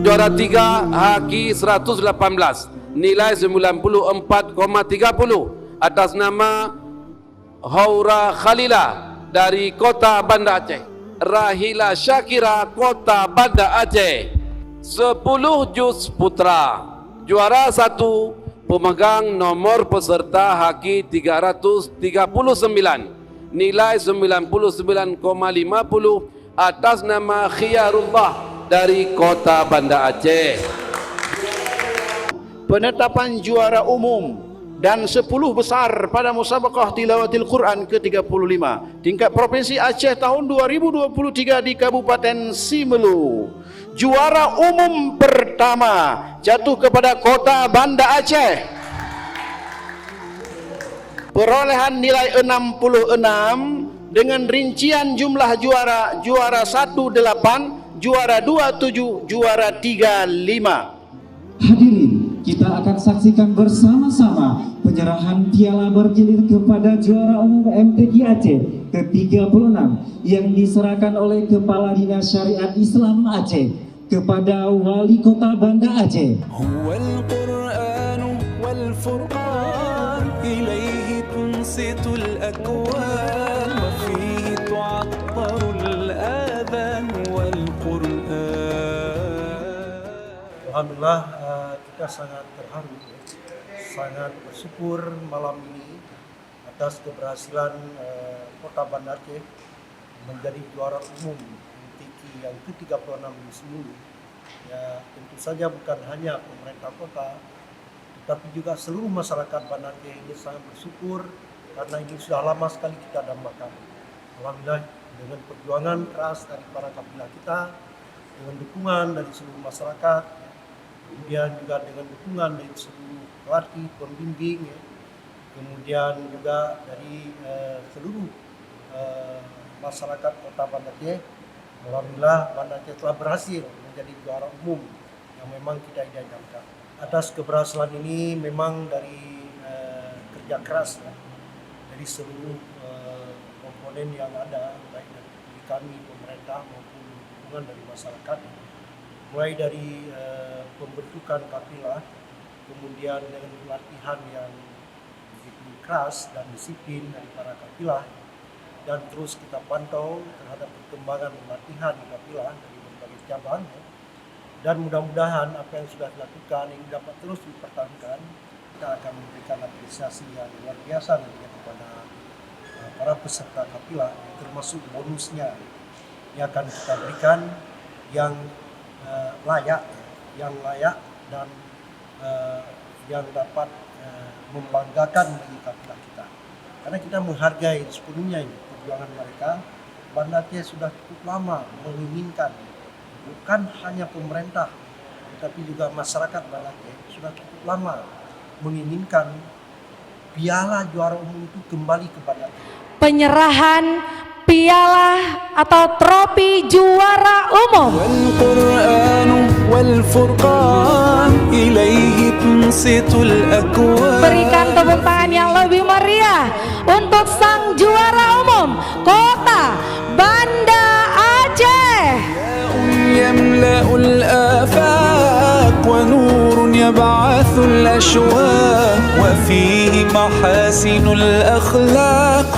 Juara 3 Haki 118, nilai 94,30 atas nama Haura Khalila dari Kota Banda Aceh, Rahila Syakira Kota Banda Aceh. 10 juz putra. Juara 1 pemegang nomor peserta Haki 339, nilai 99,50 atas nama Khiyarullah dari Kota Banda Aceh. Penetapan juara umum dan 10 besar pada Musabaqah Tilawatil Quran ke-35 tingkat Provinsi Aceh tahun 2023 di Kabupaten Simelu. Juara umum pertama jatuh kepada Kota Banda Aceh. Perolehan nilai 66 dengan rincian jumlah juara: juara 1 8, juara 2 7, juara 3 5. Hadirin, kita akan saksikan bersama-sama penyerahan piala bergilir kepada juara umum MTQ Aceh ke-36 yang diserahkan oleh Kepala Dinas Syariat Islam Aceh kepada Wali Kota Banda Aceh. Huwal Qur'anu wal Furqan ilaihi tunsitul akwan wa fihi tu'attarul adhan wal Qur'an. Alhamdulillah, kita sangat terharu, sangat bersyukur malam ini atas keberhasilan Kota Banda Aceh menjadi juara umum MTQ yang ke-36 di Simelu. Ya, tentu saja bukan hanya pemerintah kota, tetapi juga seluruh masyarakat Banda Aceh ini sangat bersyukur karena ini sudah lama sekali kita dambakan. Alhamdulillah, dengan perjuangan keras dari para kabilah kita, dengan dukungan dari seluruh masyarakat, kemudian juga dengan dukungan dari seluruh pelatih, pembimbing, ya. Kemudian juga dari seluruh masyarakat Kota Banda Aceh. Alhamdulillah, Banda Aceh telah berhasil menjadi juara umum yang memang kita idam-idamkan. Atas keberhasilan ini memang dari kerja keras, ya, dari seluruh komponen yang ada, baik dari kami, pemerintah maupun dukungan dari masyarakat, mulai dari pembentukan kafilah, kemudian dengan pelatihan yang begitu keras dan disiplin dari para kafilah, dan terus kita pantau terhadap perkembangan latihan di kafilah dari berbagai cabang, dan mudah-mudahan apa yang sudah dilakukan ini dapat terus dipertahankan. Kita akan memberikan apresiasi yang luar biasa nantinya kepada para peserta kafilah, termasuk bonusnya yang akan kita berikan yang layak dan yang dapat membanggakan bagi kafilah kita, karena kita menghargai sepenuhnya ini perjuangan mereka. Banda Aceh sudah cukup lama menginginkan, bukan hanya pemerintah tetapi juga masyarakat Banda Aceh sudah cukup lama menginginkan piala juara umum itu kembali ke Banda Aceh. Penyerahan piala atau trofi juara umum. Wal Qur'anu wal Furqan ilaihi tunsitul akwan. Berikan tepuk tangan yang lebih meriah untuk sang juara umum Kota Banda Aceh. Yamla'ul afaq wa nurun yab'athul ashwaq wa fihi mahasinul akhlaq.